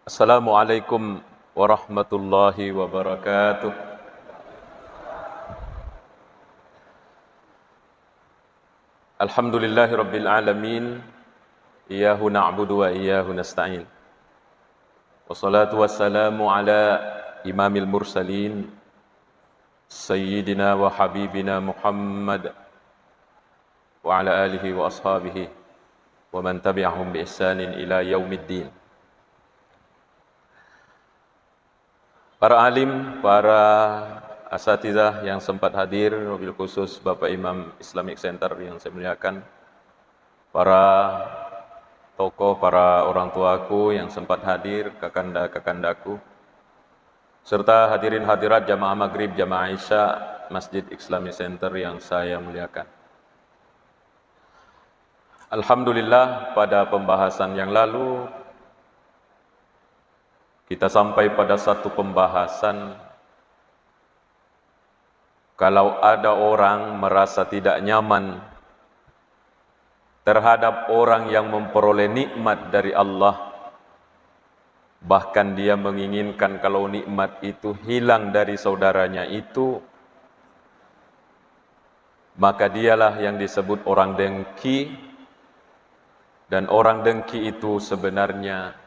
Assalamualaikum warahmatullahi wabarakatuh. Alhamdulillahi rabbil alamin. Iyyahu na'budu wa iyyahu nasta'in. Wassalatu wassalamu ala imamil mursalin Sayyidina wa habibina Muhammad wa ala alihi wa ashabihi wa man tabi'ahum bi ihsanin ila yaumiddin. Para alim, para asatidzah yang sempat hadir, wabil khusus Bapak Imam Islamic Center yang saya muliakan, para tokoh, para orang tuaku yang sempat hadir, kakanda-kakandaku, serta hadirin hadirat jamaah maghrib, jamaah isya, Masjid Islamic Center yang saya muliakan. Alhamdulillah, pada pembahasan yang lalu, kita sampai pada satu pembahasan, kalau ada orang merasa tidak nyaman terhadap orang yang memperoleh nikmat dari Allah, bahkan dia menginginkan kalau nikmat itu hilang dari saudaranya itu, maka dialah yang disebut orang dengki. Dan orang dengki itu sebenarnya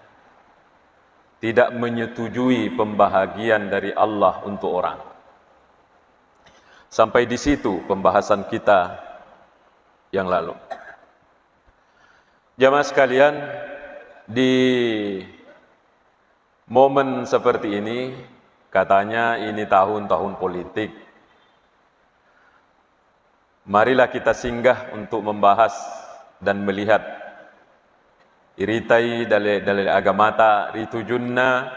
tidak menyetujui pembahagian dari Allah untuk orang. Sampai di situ pembahasan kita yang lalu. Jamaah sekalian, di momen seperti ini, katanya ini tahun-tahun politik. Marilah kita singgah untuk membahas dan melihat iritai dalil agamata ritujunna,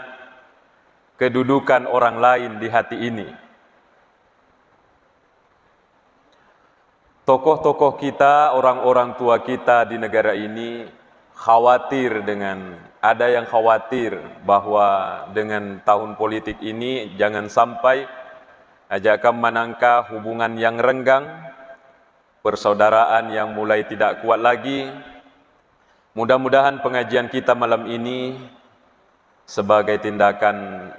kedudukan orang lain di hati ini. Tokoh-tokoh kita, orang-orang tua kita di negara ini khawatir ada yang khawatir bahwa dengan tahun politik ini jangan sampai ajakan menangka hubungan yang renggang, persaudaraan yang mulai tidak kuat lagi. Mudah-mudahan pengajian kita malam ini sebagai tindakan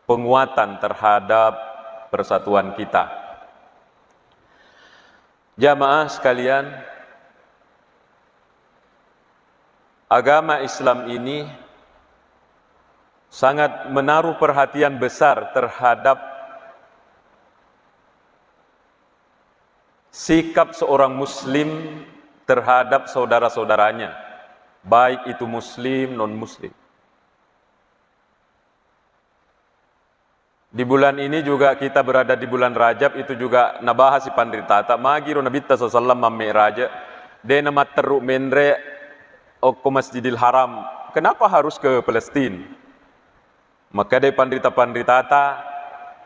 penguatan terhadap persatuan kita. Jamaah sekalian, agama Islam ini sangat menaruh perhatian besar terhadap sikap seorang muslim terhadap saudara-saudaranya, baik itu muslim, non-muslim. Di bulan ini juga kita berada di bulan Rajab, itu juga nabahas si pandritata magi ro Nabi sallallahu alaihi raja de nama teruk menre ke Masjidil Haram. Kenapa harus ke Palestina? Maka dari pandrita-pandritata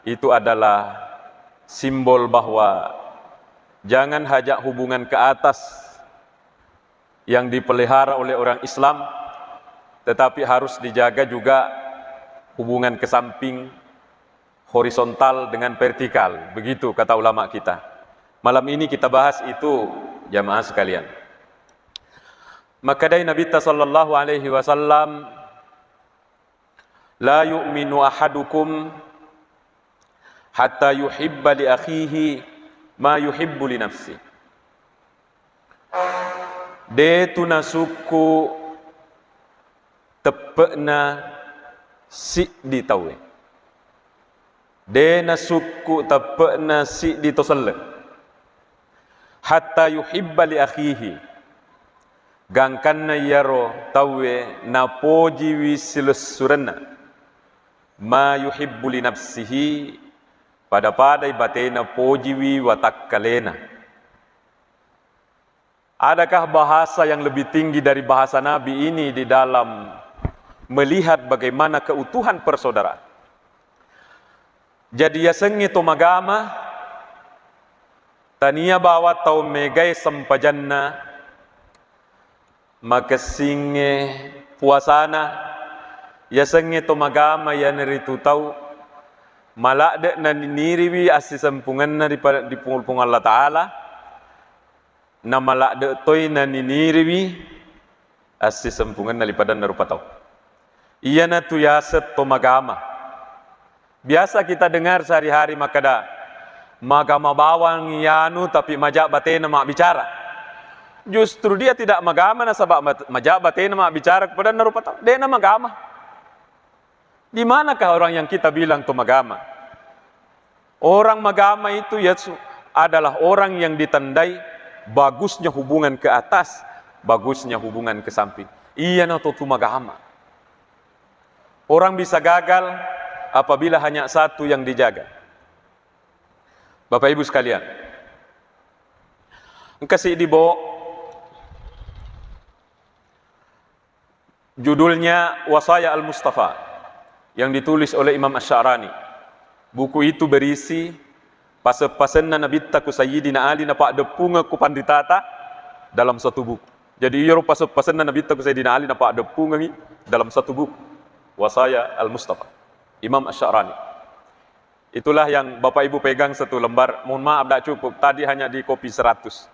itu adalah simbol bahwa jangan hajak hubungan ke atas yang dipelihara oleh orang Islam, tetapi harus dijaga juga hubungan ke samping, horizontal dengan vertikal. Begitu kata ulama kita. Malam ini kita bahas itu, jamaah sekalian. Maka dari Nabi sallallahu alaihi wasallam, la yu'minu ahadukum hatta yuhibba li akhihi ma yuhibbu li nafsihi. De tuna suku tepekna si di tawe. De na suku tepekna si di toselle. Hatta yuhibba li akhihi. Gangkanna yaro tawe na poji wisilesurana. Ma yuhibbu li nafsihi. Pada batena poji wi watakkalena. Adakah bahasa yang lebih tinggi dari bahasa Nabi ini di dalam melihat bagaimana keutuhan persaudaraan? Jadi ya sengi to magama tania bawa tau megai sampajanna makasinge puasana ya sengi to magama ya neritu tau malade na niriwi asi sampungan na di pungul Allah Ta'ala na malak de toy na niniriwi asi sempungan nalipadan na rupataw. Iyana tu yaset to magama. Biasa kita dengar sehari-hari makada magama bawang yanu tapi majak batena mak bicara. Justru dia tidak magama na sabab majak batena mak bicara kepada narupata. Dia na magama. Di manakah orang yang kita bilang to magama? Orang magama itu ya adalah orang yang ditandai bagusnya hubungan ke atas, bagusnya hubungan ke samping. Iya na to magama. Orang bisa gagal apabila hanya satu yang dijaga. Bapak Ibu sekalian, kasih dibawa judulnya Wasaya Al-Mustafa yang ditulis oleh Imam Asy-Sya'rani. Buku itu berisi pasal-pasalna nabitta ku Sayyidina Ali na pak depunga ku panditata dalam satu buku. Jadi iya pasal-pasalna nabitta ku Sayyidina Ali na pak depunga dalam satu buku. Wasaya Al-Mustafa, Imam Asy-Sya'rani. Itulah yang Bapak Ibu pegang satu lembar. Mohon maaf tak cukup, tadi hanya di kopi 100.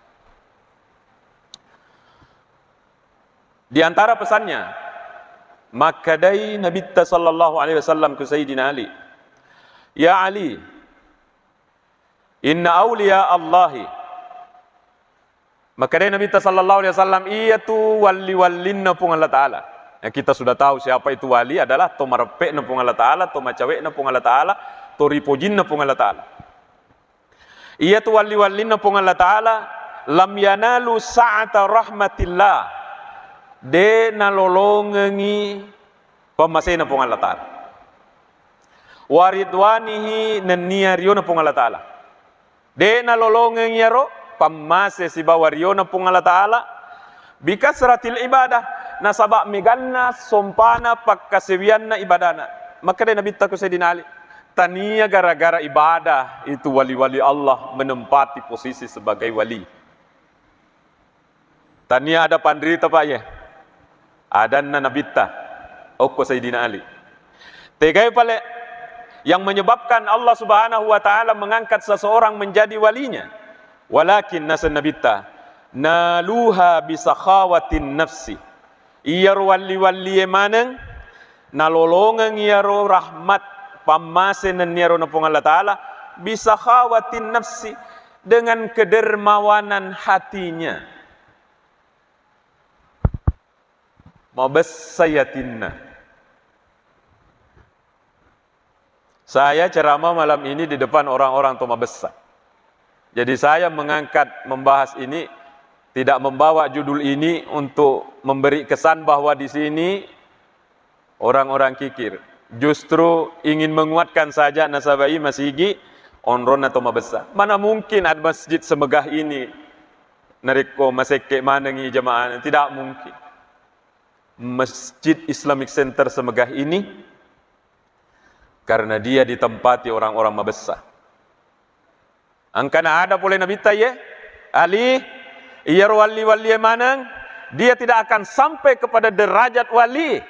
Di antara pesannya, makadai Nabi sallallahu alaihi wasallam ke Sayyidina Ali. Ya Ali, inna awliya Allahi. Makadai Nabi sallallahu alaihi wasallam iya tu wali-walinna pung Allah Ta'ala. Yang kita sudah tahu siapa itu wali adalah to marepek na pung Allah Ta'ala, to macawek na pung Allah Ta'ala, to ripojin na pung Allah Ta'ala. Iya tu wali-wali na pung Allah Ta'ala, lam yanalu sa'ata rahmatillah, de nalolongengi pamasay na pung Allah Ta'ala. Waridwanihi naniyaryo na pung Allah Ta'ala. De nalolongengi yaro, pamasay si bawaryo na pung Allah Ta'ala, bikasratil ibadah, nasabak meganna sompana pagkasewian na ibadana. Maka dia Nabi taku Sayyidina Ali, tania gara-gara ibadah itu wali-wali Allah menempati posisi sebagai wali. Tania ada pandrita pak ya, ada na Nabi ta oko Sayyidina Ali. Tegai pale yang menyebabkan Allah Subhanahu wa taala mengangkat seseorang menjadi walinya. Walakin nasan Nabi ta naluha bisakhawatin nafsi. Iyar wali-wali emaneng nalolongan iyaro rahmat pamasen niyaro na pung Allah Ta'ala bisa khawatin nafsi dengan kedermawanan hatinya. Mabassayatinna. Saya ceramah malam ini di depan orang-orang Toma besar. Jadi saya membahas ini tidak membawa judul ini untuk memberi kesan bahwa di sini orang-orang kikir. Justru ingin menguatkan saja nasabai masigi onron atau mabesa. Mana mungkin ada masjid semegah ini nariko maseke manengi jamaah, tidak mungkin. Masjid Islamic Center semegah ini karena dia ditempati orang-orang mabesa. Angkana ada boleh Nabi taye Ali iyar wali-wali manang, dia tidak akan sampai kepada derajat wali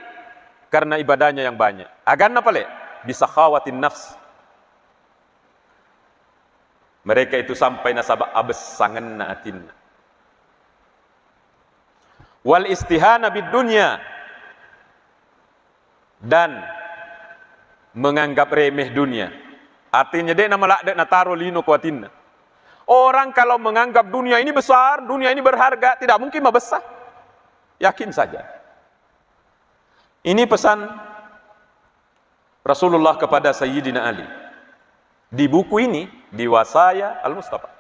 karena ibadahnya yang banyak. Aganna pale bisa khawatin nafs. Mereka itu sampai nasabah abessangan naatin. Wal istihana bid dunya, dan menganggap remeh dunia. Artinya dia nama lak dek nataro lino kuatinna. Orang kalau menganggap dunia ini besar, dunia ini berharga, tidak mungkin besar. Yakin saja. Ini pesan Rasulullah kepada Sayyidina Ali. Di buku ini, di Wasaya Al-Mustafa.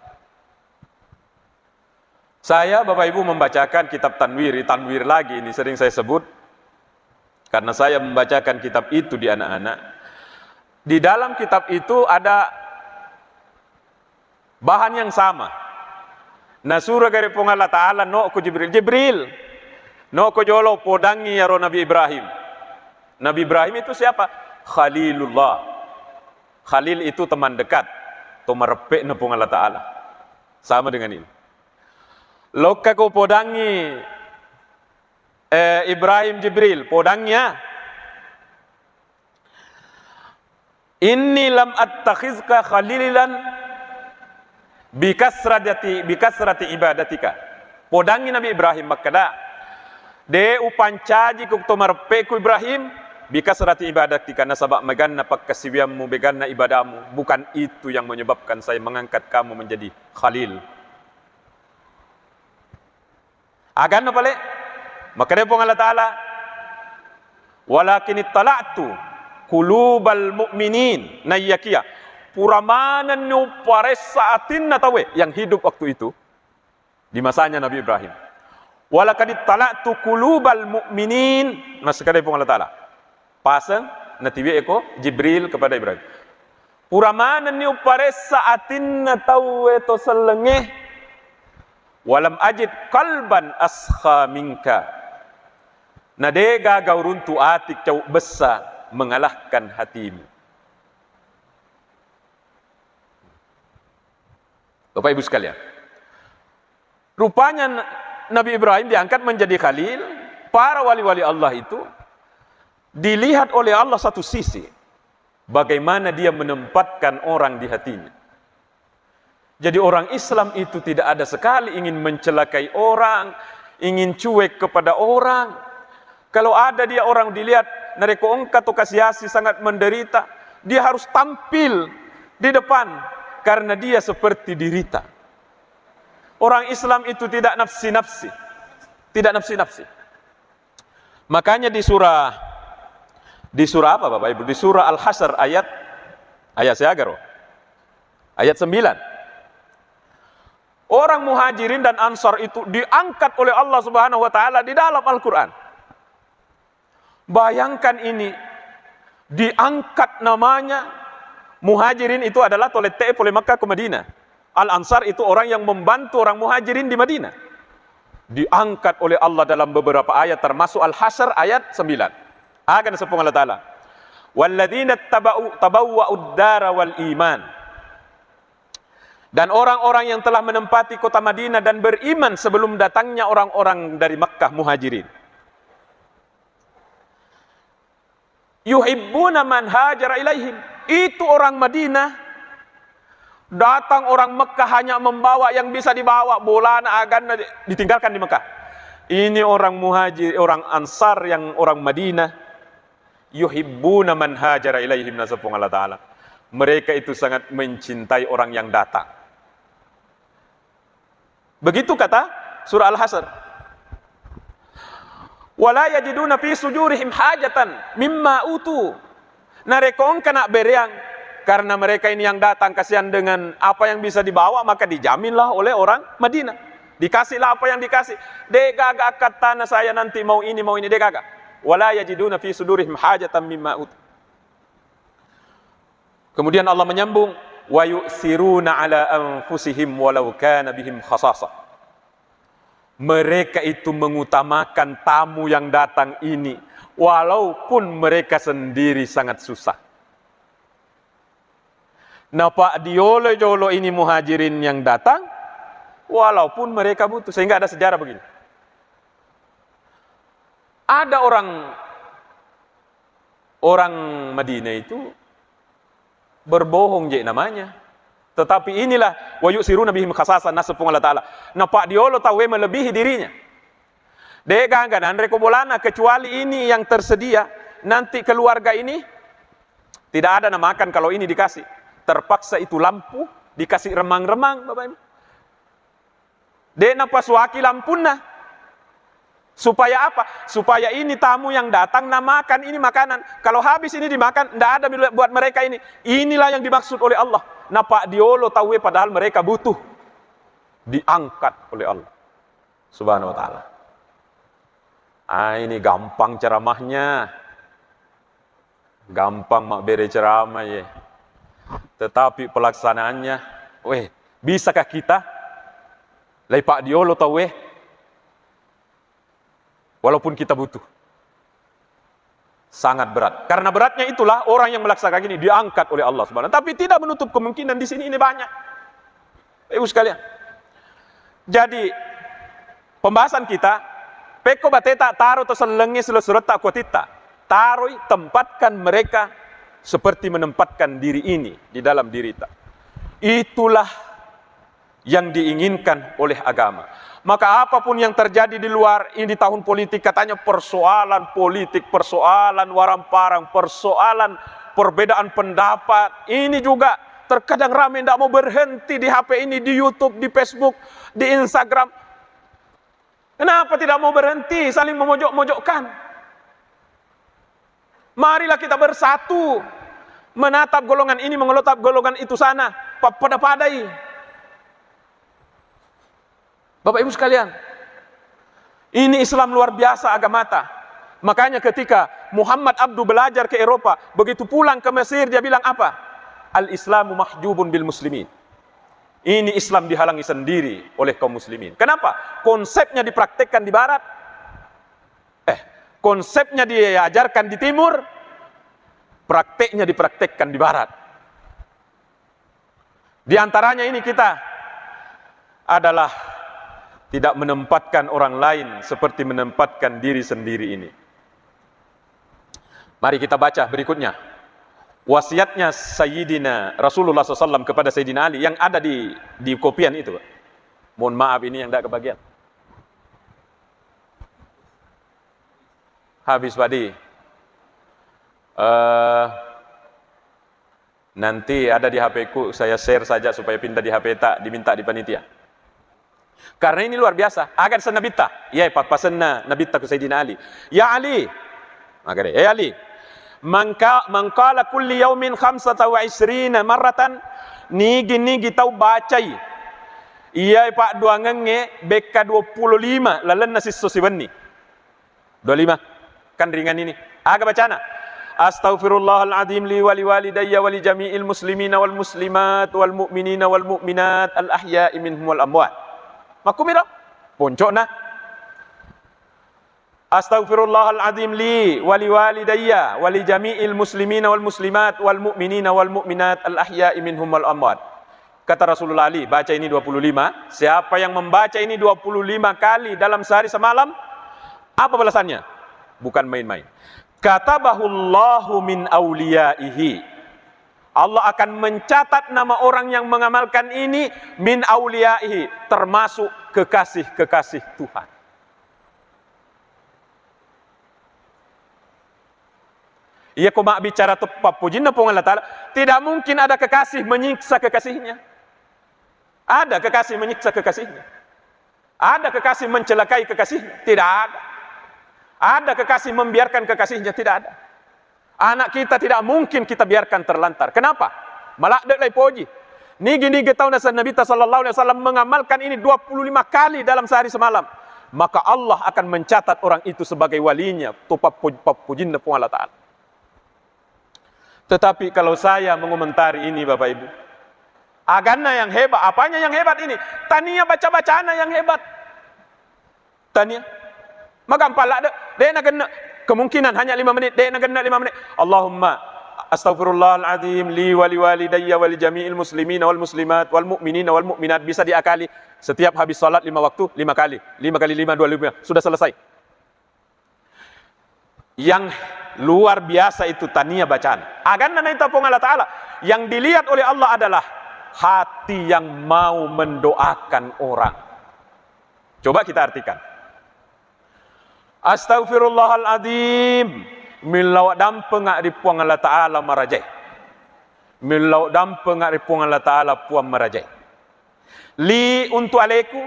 Saya, Bapak Ibu, membacakan kitab Tanwir lagi, ini sering saya sebut. Karena saya membacakan kitab itu di anak-anak. Di dalam kitab itu ada bahan yang sama. Nasura gari pung Allah Ta'ala no ko Jibril no ko jolo podangi yaro Nabi Ibrahim. Nabi Ibrahim itu siapa? Khalilullah. Khalil itu teman dekat, to marepek na pung Allah Ta'ala. Sama dengan ini. Loka ko podangi Ibrahim Jibril, podangnya inni lam attakhizka khalilan bikasrati ibadatika. Podangi Nabi Ibrahim makada de upancaji ku tomarpe ku Ibrahim bikasrati ibadatika nasabak maganna pakkasibiammu beganna ibadahmu, bukan itu yang menyebabkan saya mengangkat kamu menjadi khalil. Agan na pala, makanya po Allah Ta'ala, walakin ittala'tu kulubal mu'minin nayyakiya, puramanan nyo pares sa atin na tawe, yang hidup waktu itu, di masanya Nabi Ibrahim. Walakin ittala'tu kulubal mu'minin, maskara po Allah Ta'ala, pasang natiwi eko Jibril kepada Ibrahim, puramanan nyo pares sa atin na tawe to salengeh, walam ajid kalban askha minka, nadega gauruntu atik cau besa mengalahkan hatimu. Bapak Ibu sekalian, rupanya Nabi Ibrahim diangkat menjadi khalil. Para wali-wali Allah itu dilihat oleh Allah satu sisi, bagaimana dia menempatkan orang di hatinya. Jadi orang Islam itu tidak ada sekali ingin mencelakai orang, ingin cuek kepada orang. Kalau ada dia orang dilihat nareko ongka atau kasiasi sangat menderita, dia harus tampil di depan karena dia seperti dirita. Orang Islam itu tidak nafsi-nafsi, tidak nafsi-nafsi. Makanya di surah apa Bapak Ibu? Di surah Al-Hasyr ayat ayat 9. Orang muhajirin dan ansar itu diangkat oleh Allah Subhanahu wa Ta'ala di dalam Al-Quran. Bayangkan ini, diangkat namanya. Muhajirin itu adalah tolet ta'if oleh Makkah ke Madinah. Al-Ansar itu orang yang membantu orang muhajirin di Madinah. Diangkat oleh Allah dalam beberapa ayat, termasuk Al-Hasyr ayat 9. Akan sepung Allah Ta'ala, walladzina tabawwa'ud dara wal iman, dan orang-orang yang telah menempati kota Madinah dan beriman sebelum datangnya orang-orang dari Makkah muhajirin. Yuhibbuna man hajara ilaihim. Itu orang Madinah. Datang orang Makkah hanya membawa yang bisa dibawa, bola agan ditinggalkan di Makkah. Ini orang muhajir, orang Ansar yang orang Madinah. Yuhibbuna man hajara ilaihim, nasabung Allah Ta'ala. Mereka itu sangat mencintai orang yang datang. Begitu kata surah Al-Hasyr. Wala yajiduna fi sujurihim hajatan mimma utu. Narekong kena bereang, karena mereka ini yang datang kasihan dengan apa yang bisa dibawa, maka dijaminlah oleh orang Madinah. Dikasihlah apa yang dikasih. Degaga kata saya nanti mau ini degaga. Wala yajiduna fi sudurihim hajatan mimma utu. Kemudian Allah menyambung, wa yu'siruna ala anfusihim walau kana bihim khasasa. Mereka itu mengutamakan tamu yang datang ini walaupun mereka sendiri sangat susah. Napa diolo-jolo ini muhajirin yang datang walaupun mereka butuh, sehingga ada sejarah begini. Ada orang Madinah itu berbohong je namanya. Tetapi inilah wa yusiruna bihim khasasan, nasabung Allah Ta'ala. Napa diolo tawe melebihi dirinya. Degangan reko bolana kecuali ini yang tersedia, nanti keluarga ini tidak ada nama makan kalau ini dikasih. Terpaksa itu lampu dikasih remang-remang Bapak Ibu. Napa suaki lampuna. Supaya apa? Supaya ini tamu yang datang namakan ini makanan. Kalau habis ini dimakan, tidak ada buat mereka ini. Inilah yang dimaksud oleh Allah. Napa diolo tawe padahal mereka butuh. Diangkat oleh Allah Subhanahu wa Ta'ala. Ini gampang ceramahnya. Gampang mak beri ceramah ya. Tetapi pelaksanaannya, bisakah kita lepak diolo tawe? Walaupun kita butuh. Sangat berat. Karena beratnya itulah orang yang melaksanakan ini diangkat oleh Allah Subhanahu. Tapi tidak menutup kemungkinan di sini ini banyak. Ibu sekalian. Jadi pembahasan kita, peko bateta taruh atau selengi surat tak kuatita. Taruh tempatkan mereka seperti menempatkan diri ini di dalam diri kita. Itulah yang diinginkan oleh agama. Maka apapun yang terjadi di luar ini di tahun politik, katanya persoalan politik, persoalan warang-parang, persoalan perbedaan pendapat, ini juga terkadang ramai tidak mau berhenti di HP ini, di YouTube, di Facebook, di Instagram. Kenapa tidak mau berhenti saling memojok-mojokkan? Marilah kita bersatu, menatap golongan ini, mengelotap golongan itu sana, pada-padai. Bapak Ibu sekalian, ini Islam luar biasa agamata. Makanya ketika Muhammad Abdu belajar ke Eropa, begitu pulang ke Mesir dia bilang apa? Al-Islamu mahjubun bil muslimin. Ini Islam dihalangi sendiri oleh kaum muslimin. Kenapa? Konsepnya dipraktekkan di barat. Konsepnya diajarkan di timur, prakteknya dipraktekkan di barat. Di antaranya ini kita adalah tidak menempatkan orang lain seperti menempatkan diri sendiri ini. Mari kita baca berikutnya. Wasiatnya Sayyidina Rasulullah SAW kepada Sayyidina Ali yang ada di kopian itu. Mohon maaf ini yang tidak kebagian. Habis Padi. Nanti ada di HP ku, saya share saja supaya pindah di HP tak diminta di panitia. Karena ini luar biasa. Agar senabita, ya papasanna nabita ku Sayyidina Ali. Ya Ali, maka ya Ali, mangkala kulli yaumin 25 marratan nigi tau bacai. Iya pak dua ngenge beka 25 lalan nasi sosiwani. 25 kan ringan ini. Aga bacana. Astaghfirullahaladzim li wali walidayya wali jami'il muslimina wal muslimat wal mu'minina wal mu'minat al ahya'i minhum wal amwat. Makumira poncona. Astaghfirullahaladzim li wali walidayya wali jami'il muslimina wal muslimat wal mu'minina wal mu'minat al ahya'i minhum wal amwat. Kata Rasulullah Ali, baca ini 25. Siapa yang membaca ini 25 kali dalam sehari semalam, apa balasannya? Bukan main-main. Katabahullahu min awliyaihi. Allah akan mencatat nama orang yang mengamalkan ini min awliyaihi, termasuk kekasih-kekasih Tuhan. Ia koma bicara tepat pujinya pun Allah Ta'ala. Tidak mungkin ada kekasih menyiksa kekasihnya. Ada kekasih menyiksa kekasihnya. Ada kekasih mencelakai kekasihnya. Tidak ada. Ada kekasih membiarkan kekasihnya, tidak ada. Anak kita tidak mungkin kita biarkan terlantar. Kenapa? Malak dek lai poji. Nigi tahun dasar Nabi sallallahu alaihi wasallam mengamalkan ini 25 kali dalam sehari semalam. Maka Allah akan mencatat orang itu sebagai walinya. Tupap pujin pun Allah Ta'ala. Tetapi kalau saya mengomentari ini Bapak Ibu, agana yang hebat, apanya yang hebat ini? Tania baca-bacana yang hebat. Tania. Maka ampalak dek nak kena kemungkinan hanya 5 menit, dek nak kena 5 menit. Allahumma astaghfirullahaladzim li wali walidayya wali jami'il muslimina wal muslimat wal mu'minina wal mu'minat. Bisa diakali setiap habis salat 5 waktu 5 kali. 5 kali 5 25 sudah selesai. Yang luar biasa itu tania bacaan. Agana na itapong Allah Ta'ala. Yang dilihat oleh Allah adalah hati yang mau mendoakan orang. Coba kita artikan. Astaghfirullahaladzim. Milau dampeng di puang Allah Ta'ala marajai. Milau dampeng di puang Allah Ta'ala puang marajai. Li untuk aleku,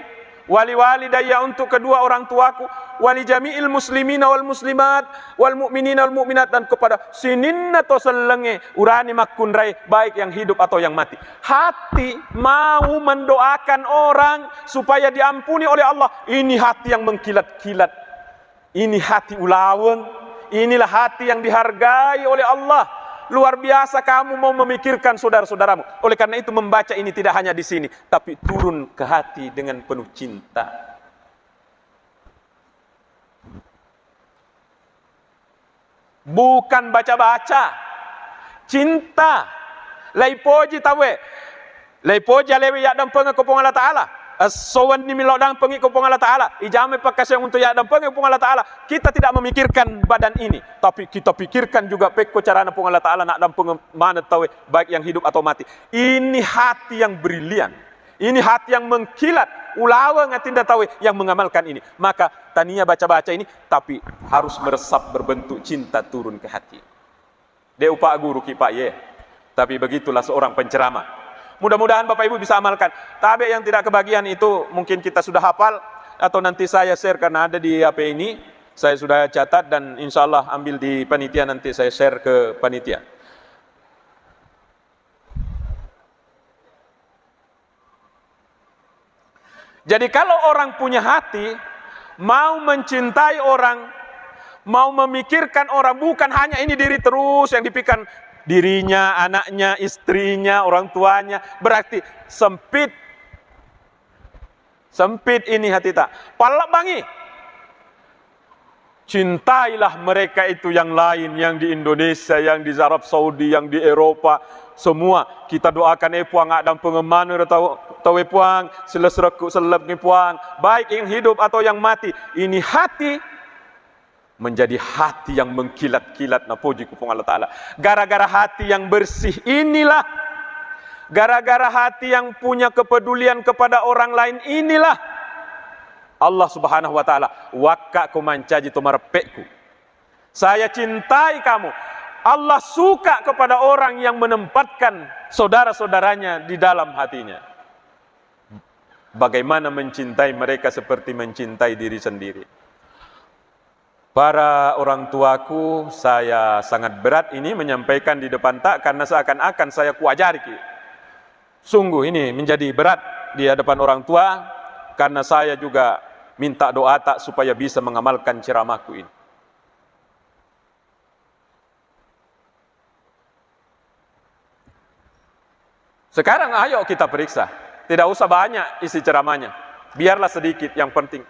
wali walidayya untuk kedua orang tuaku, wali jami'il muslimina wal muslimat, wal mu'minina wal mu'minat, dan kepada sininna to selenge urani makunrai, baik yang hidup atau yang mati. Hati mau mendoakan orang supaya diampuni oleh Allah. Ini hati yang mengkilat-kilat. Ini hati ulaweng. Inilah hati yang dihargai oleh Allah. Luar biasa kamu mau memikirkan saudara-saudaramu. Oleh karena itu membaca ini tidak hanya di sini, tapi turun ke hati dengan penuh cinta. Bukan baca-baca. Cinta. Laipoji tawe. Laipoji alewi yak dan pengekopong Allah Ta'ala. Sowan ni milau dang pengi kupung Allah Ta'ala. Ijame pakasya untuk ya dan pengi kupung Allah Ta'ala. Kita tidak memikirkan badan ini, tapi kita pikirkan juga peko carana pung Allah Ta'ala nak dan pengi mana tahu baik yang hidup atau mati. Ini hati yang brilian. Ini hati yang mengkilat, ulawa ngatinda tahu yang mengamalkan ini. Maka tania baca-baca ini, tapi harus meresap berbentuk cinta turun ke hati. Dia upak guru kipak ye. Tapi begitulah seorang penceramah. Mudah-mudahan Bapak Ibu bisa amalkan. Tabe yang tidak kebagian itu mungkin kita sudah hafal, atau nanti saya share karena ada di HP ini. Saya sudah catat dan insya Allah ambil di panitia, nanti saya share ke panitia. Jadi kalau orang punya hati, mau mencintai orang, mau memikirkan orang, bukan hanya ini diri terus yang dipikirkan, dirinya, anaknya, istrinya, orang tuanya, berarti sempit. Sempit ini hati tak. Palak bangi. Cintailah mereka itu yang lain, yang di Indonesia, yang di Arab Saudi, yang di Eropa, semua kita doakan puang adam pengeman atau puang selesrekuk seleb puang, baik yang hidup atau yang mati. Ini hati menjadi hati yang mengkilat-kilat na puji kupung Allah Ta'ala. Gara-gara hati yang bersih inilah, gara-gara hati yang punya kepedulian kepada orang lain inilah, Allah Subhanahu wa Ta'ala wakak ku mancaji tumarepekku. Saya cintai kamu. Allah suka kepada orang yang menempatkan saudara-saudaranya di dalam hatinya. Bagaimana mencintai mereka seperti mencintai diri sendiri. Para orang tuaku, saya sangat berat ini menyampaikan di depan tak, karena seakan-akan saya kuajari. Sungguh ini menjadi berat di hadapan orang tua, karena saya juga minta doa tak supaya bisa mengamalkan ceramahku ini. Sekarang ayo kita periksa. Tidak usah banyak isi ceramahnya. Biarlah sedikit yang penting.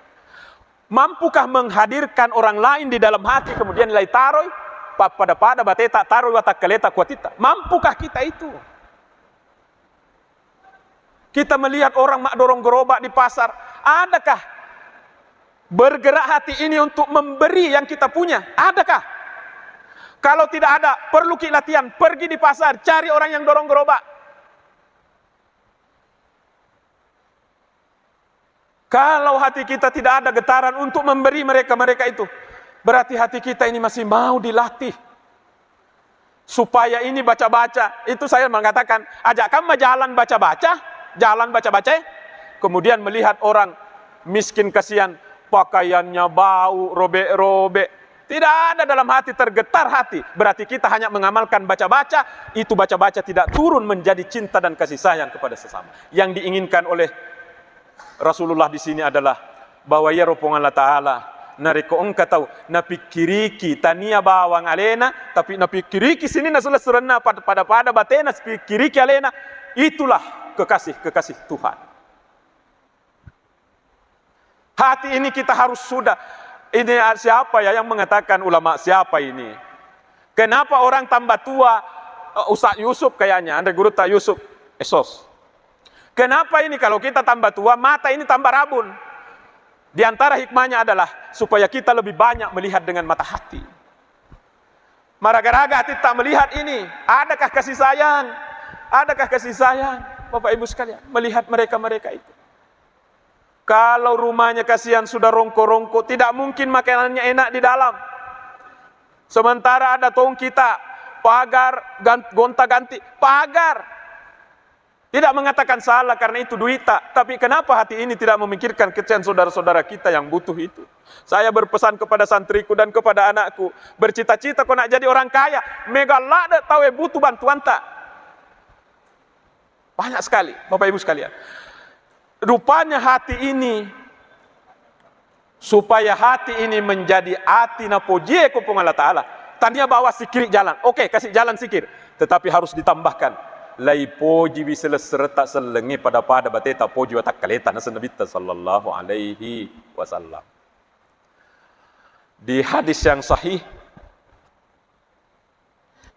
Mampukah menghadirkan orang lain di dalam hati kemudian nilai taruh pada bateta taruh watak keleta kuatita? Mampukah kita itu? Kita melihat orang mak dorong gerobak di pasar. Adakah bergerak hati ini untuk memberi yang kita punya? Adakah? Kalau tidak ada, perlu kita latihan. Pergi di pasar, cari orang yang dorong gerobak. Kalau hati kita tidak ada getaran untuk memberi mereka itu, berarti hati kita ini masih mau dilatih. Supaya ini baca-baca, itu saya mengatakan, ajak kamu jalan baca-baca, kemudian melihat orang miskin kasihan, pakaiannya bau, robek-robek. Tidak ada dalam hati, tergetar hati. Berarti kita hanya mengamalkan baca-baca, itu baca-baca tidak turun menjadi cinta dan kasih sayang kepada sesama. Yang diinginkan oleh Rasulullah di sini adalah bahwa ya ropongan Allah Ta'ala nariko engkau tahu napikiriki tania bawang alena, tapi napikiriki sini nasulah surana pada batena napikiriki alena, itulah kekasih Tuhan. Hati ini kita harus sudah. Ini siapa ya yang mengatakan, ulama siapa ini? Kenapa orang tambah tua, Ustaz Yusuf kayaknya, Anda guru tak Yusuf Esos. Kenapa ini kalau kita tambah tua, mata ini tambah rabun? Di antara hikmahnya adalah supaya kita lebih banyak melihat dengan mata hati. Maraga-raga hati tak melihat ini. Adakah kasih sayang? Adakah kasih sayang? Bapak Ibu sekalian, melihat mereka itu. Kalau rumahnya kasihan sudah rongko-rongko, tidak mungkin makanannya enak di dalam. Sementara ada tong kita, pagar, gonta-ganti, pagar. Tidak mengatakan salah karena itu duit tak. Tapi kenapa hati ini tidak memikirkan kesian saudara-saudara kita yang butuh itu? Saya berpesan kepada santriku dan kepada anakku. Bercita-cita kau nak jadi orang kaya. Megalak dah tahu butuh bantuan tak? Banyak sekali, Bapak Ibu sekalian. Rupanya hati ini, supaya hati ini menjadi hati napoje kupung Allah Ta'ala. Tadinya bawa sikir jalan. Oke, kasih jalan sikir. Tetapi harus ditambahkan. Lai poji bisela serta selengi pada bateta poji watak kaleta nasa Nabi sallallahu alaihi wasallam. Di hadis yang sahih.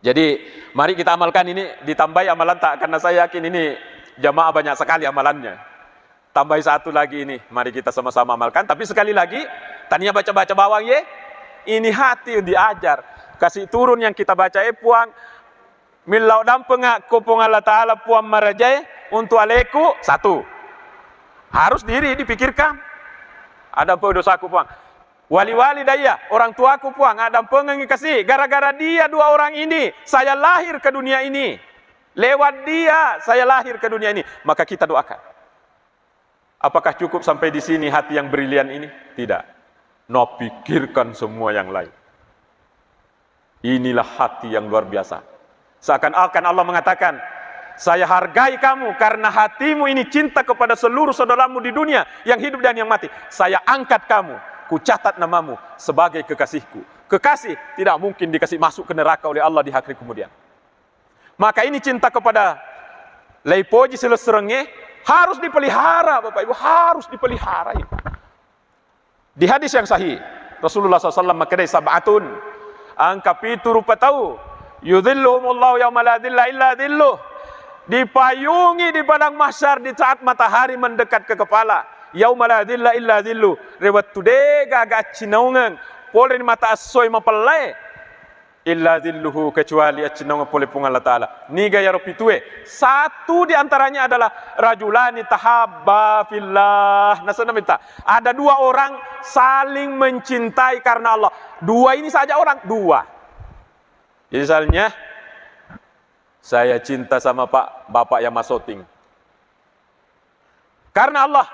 Jadi mari kita amalkan ini, ditambahi amalan tak, karena saya yakin ini jamaah banyak sekali amalannya. Tambah satu lagi ini, mari kita sama-sama amalkan. Tapi sekali lagi, tadinya baca-baca bawang ye, ini hati yang diajar. Kasih turun yang kita baca puang. Milau dan pengak kupung Allah Ta'ala puan marajai untuk aleku satu. Harus dipikirkan. Ada dosaku puang. Wali-wali daya, orang tuaku puang, ada pengengi kasih. Gara-gara dia dua orang ini, saya lahir ke dunia ini. Lewat dia, saya lahir ke dunia ini. Maka kita doakan. Apakah cukup sampai di sini hati yang brilian ini? Tidak. No, pikirkan semua yang lain. Inilah hati yang luar biasa. Seakan-akan Allah mengatakan, saya hargai kamu karena hatimu ini cinta kepada seluruh saudaramu di dunia yang hidup dan yang mati. Saya angkat kamu, ku catat namamu sebagai kekasihku. Kekasih tidak mungkin dikasih masuk ke neraka oleh Allah di hari kemudian. Maka ini cinta kepada Leipoji Selesrenge harus dipelihara, Bapak Ibu, harus dipelihara. Di hadis yang sahih, Rasulullah SAW makadai sab'atun, angka pitu rupa tahu, yudhilluhumullahu yawma la dhilla illa dhilluh, dipayungi di padang mahsyar di saat matahari mendekat ke kepala. Yawma la dhilla illa dhilluh, rewat tude gaga cinaungan, polri mata asoy mapalai, illa dhilluhu, kecuali cinaungan polri pungan Allah Ta'ala. Niga ya ropitue, satu di antaranya adalah rajulani tahabba fillah. Nasa minta, ada dua orang saling mencintai karena Allah. Dua ini saja orang, dua. Jadi misalnya, saya cinta sama Bapak yang masoting. Karena Allah,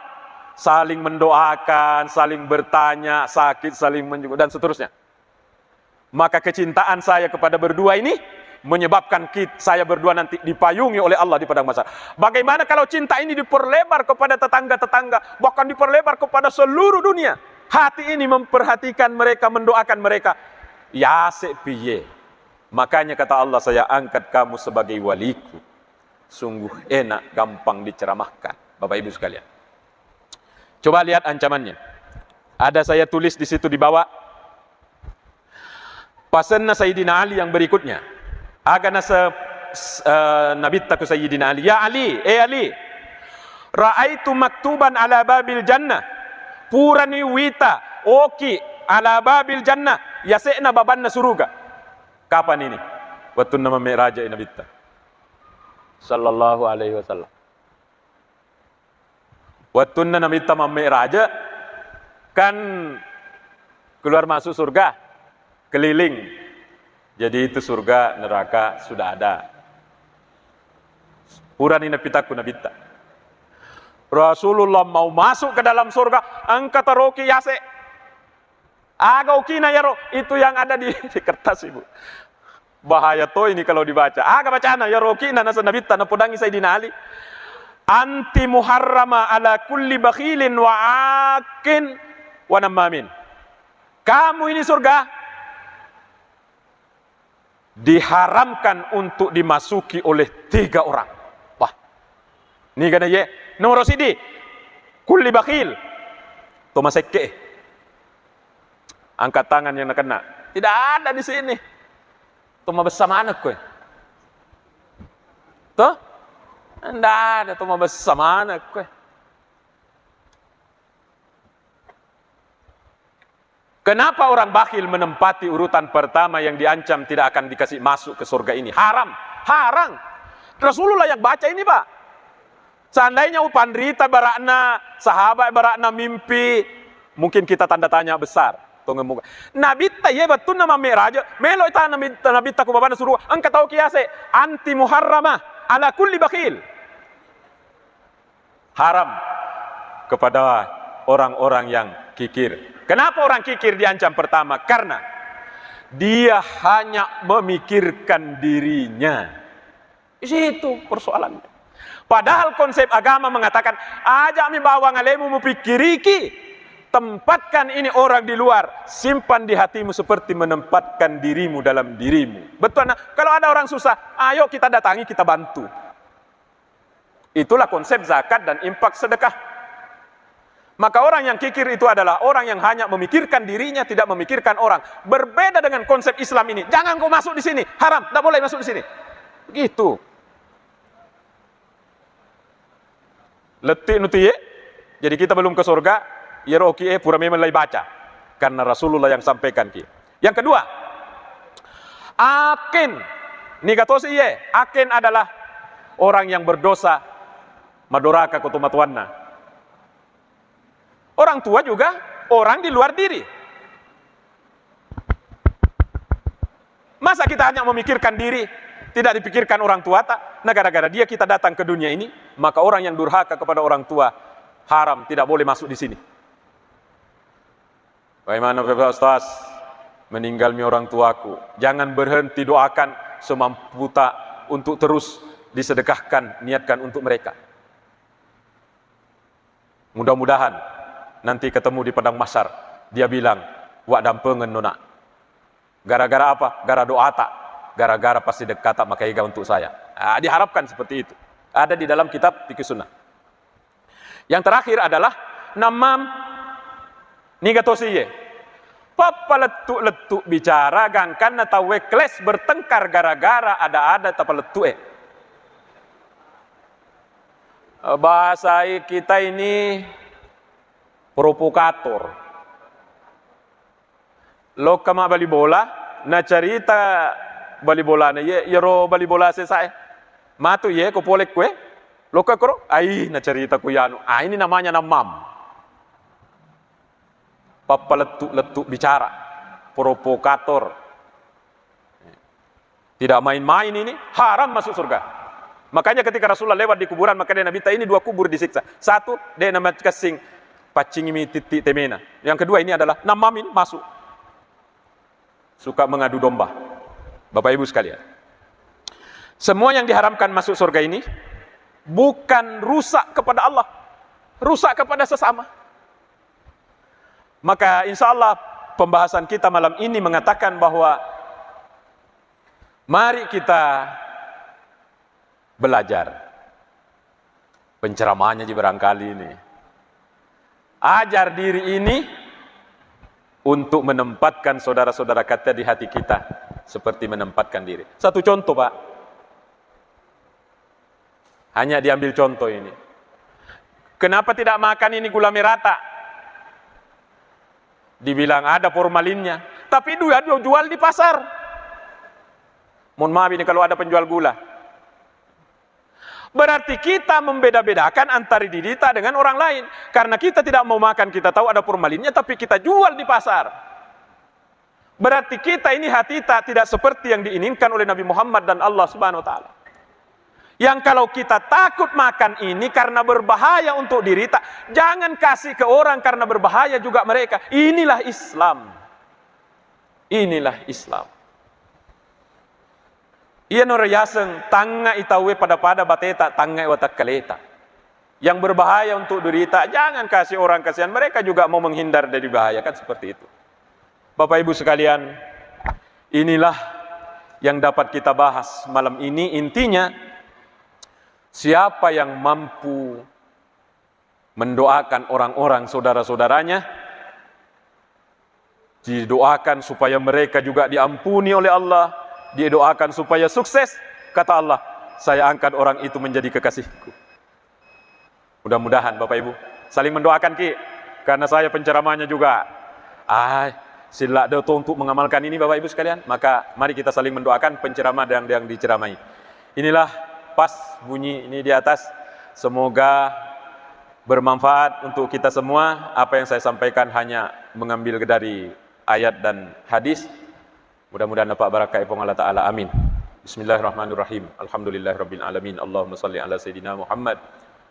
saling mendoakan, saling bertanya, sakit, saling menjenguk, dan seterusnya. Maka kecintaan saya kepada berdua ini menyebabkan saya berdua nanti dipayungi oleh Allah di padang mahsyar. Bagaimana kalau cinta ini diperlebar kepada tetangga-tetangga, bahkan diperlebar kepada seluruh dunia? Hati ini memperhatikan mereka, mendoakan mereka. Ya sepiye. Makanya kata Allah, saya angkat kamu sebagai waliku. Sungguh enak, gampang diceramahkan. Bapak Ibu sekalian. Coba lihat ancamannya. Ada saya tulis di situ di bawah. Pasanna Sayyidina Ali yang berikutnya. Agana nabittaku Sayyidina Ali. Ya Ali, Ali. Ra'aitu maktuban ala babil jannah. Purani wita, oki ala babil jannah. Yase'na babanna suruga. Kapan ini? Waktu nama Mi'raja nabitta. Sallallahu alaihi wasallam. Waktu nabitta Mi'raja kan keluar masuk surga, keliling. Jadi itu surga, neraka sudah ada. Purani napitaku nabitta. Rasulullah mau masuk ke dalam surga, angkat roki yase. Aga ukina yaro, itu yang ada di kertas Ibu. Bahaya toh ini kalau dibaca. Aga bacana ya rokina nasa nabitta na podangi Sayyidina Ali. Anti muharrama ala kulli bakhilin wa akin wa namamin. Kamu ini surga diharamkan untuk dimasuki oleh 3 orang. Wah. Ini gana ye. Nomor sidi. Kulli bakhil. Tomaseke. Angkat tangan yang nak kena. Tidak ada di sini. Tuma bersama anak kue. Tuh? Tidak ada tuma bersama anak kue. Kenapa orang bakhil menempati urutan pertama yang diancam tidak akan dikasih masuk ke surga ini? Haram. Haram. Rasulullah yang baca ini Pak. Seandainya pandrita barakna, sahabat barakna mimpi, mungkin kita tanda tanya besar. Nabitta ye betul nama Mi'raja melo ita nabitta ku babana suruh angkat tahu kiase anti muharramah ala kulli bakhil, haram kepada orang-orang yang kikir. Kenapa orang kikir diancam pertama? Karena dia hanya memikirkan dirinya. Di situ persoalannya. Padahal konsep agama mengatakan aja mi bawa ngalemu mupikiriki. Tempatkan ini orang di luar, simpan di hatimu seperti menempatkan dirimu dalam dirimu. Betul, nah, kalau ada orang susah, ayo kita datangi, kita bantu. Itulah konsep zakat dan infak sedekah. Maka orang yang kikir itu adalah orang yang hanya memikirkan dirinya, tidak memikirkan orang. Berbeda dengan konsep Islam ini. Jangan kau masuk di sini, haram, tidak boleh masuk di sini. Begitu. Letih nutie. Jadi kita belum ke surga. Ya roki pura memang lagi baca karena Rasulullah yang sampaikan ki. Yang kedua, akin. Ni katosi ye, akin adalah orang yang berdosa madoraka kutumatuanna. Orang tua juga orang di luar diri. Masa kita hanya memikirkan diri, tidak dipikirkan orang tua tak? Nah, gara-gara dia kita datang ke dunia ini, maka orang yang durhaka kepada orang tua haram, tidak boleh masuk di sini. Bagaimana Bapak Ustaz? Meninggalnya orang tuaku. Jangan berhenti doakan semampu tak untuk terus disedekahkan, niatkan untuk mereka. Mudah-mudahan nanti ketemu di padang mahsyar, dia bilang, "Wak dampengen nona." Gara-gara apa? Gara doa tak. Gara-gara pasti dekat tak maka iga untuk saya. Diharapkan seperti itu. Ada di dalam kitab Fikih Sunnah. Yang terakhir adalah namam nigatosiye. Papa letuk bicara gangkan atau wekles bertengkar gara-gara ada tapa letuk bahasa kita ini provokator. Lo kama bali bola, na cerita bali bola na yero bali bola selesai. Matu ye ko polek kue, lo karo, ai na cerita ku yanu. Ini namanya namam. Papa letuk bicara, provokator. Tidak main-main ini, haram masuk surga. Makanya ketika Rasulullah lewat di kuburan, maka dia Nabi ini 2 kubur disiksa. Satu, dia nama kasing pacingimi titik temena. Yang kedua ini adalah namamin masuk. Suka mengadu domba. Bapak Ibu sekalian. Semua yang diharamkan masuk surga ini bukan rusak kepada Allah, rusak kepada sesama. Maka insya Allah pembahasan kita malam ini mengatakan bahwa mari kita belajar. Penceramahannya barangkali ini. Ajar diri ini untuk menempatkan saudara-saudara kita di hati kita seperti menempatkan diri. Satu contoh, Pak. Hanya diambil contoh ini. Kenapa tidak makan ini gula merah tak? Dibilang ada formalinnya, tapi dia jual di pasar. Mohon maaf ini kalau ada penjual gula. Berarti kita membeda-bedakan antara diri kita dengan orang lain. Karena kita tidak mau makan, kita tahu ada formalinnya, tapi kita jual di pasar. Berarti kita ini hati kita tidak seperti yang diinginkan oleh Nabi Muhammad dan Allah Subhanahu Wa Taala. Yang kalau kita takut makan ini karena berbahaya untuk diri kita, jangan kasih ke orang karena berbahaya juga mereka. Inilah Islam. Inilah Islam. Ia norayaseng tanga itawe pada bateta tanga watak kaleta. Yang berbahaya untuk derita jangan kasih orang, kasihan mereka juga mau menghindar dari bahaya, kan seperti itu. Bapak Ibu sekalian, inilah yang dapat kita bahas malam ini. Intinya, siapa yang mampu mendoakan orang-orang saudara-saudaranya, didoakan supaya mereka juga diampuni oleh Allah. Dia doakan supaya sukses. Kata Allah, saya angkat orang itu menjadi kekasihku. Mudah-mudahan Bapak Ibu saling mendoakan ki, karena saya penceramahnya juga. Sila datang untuk mengamalkan ini Bapak Ibu sekalian. Maka mari kita saling mendoakan penceramah yang diceramai. Inilah pas bunyi ini di atas. Semoga bermanfaat untuk kita semua. Apa yang saya sampaikan hanya mengambil dari ayat dan hadis. Mudah-mudahan dapat barakah Allah Ta'ala. Amin. Bismillahirrahmanirrahim. Alhamdulillahirabbil alamin. Allahumma salli ala sayidina Muhammad.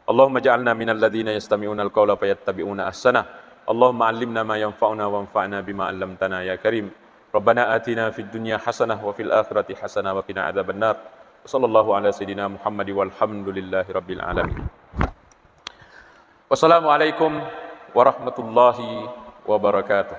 Allahumma ja'alna minal ladzina yastami'una al-qawla fayattabi'una ahsana. Allahumma 'allimna ma yanfa'una wanfa'na bima 'allamtana ya karim. Rabbana atina fid dunya hasanah wa fil akhirati hasanah wa qina adzabannar. Wassallallahu ala sayidina Muhammad walhamdulillahirabbil alamin. Wassalamualaikum warahmatullahi wabarakatuh.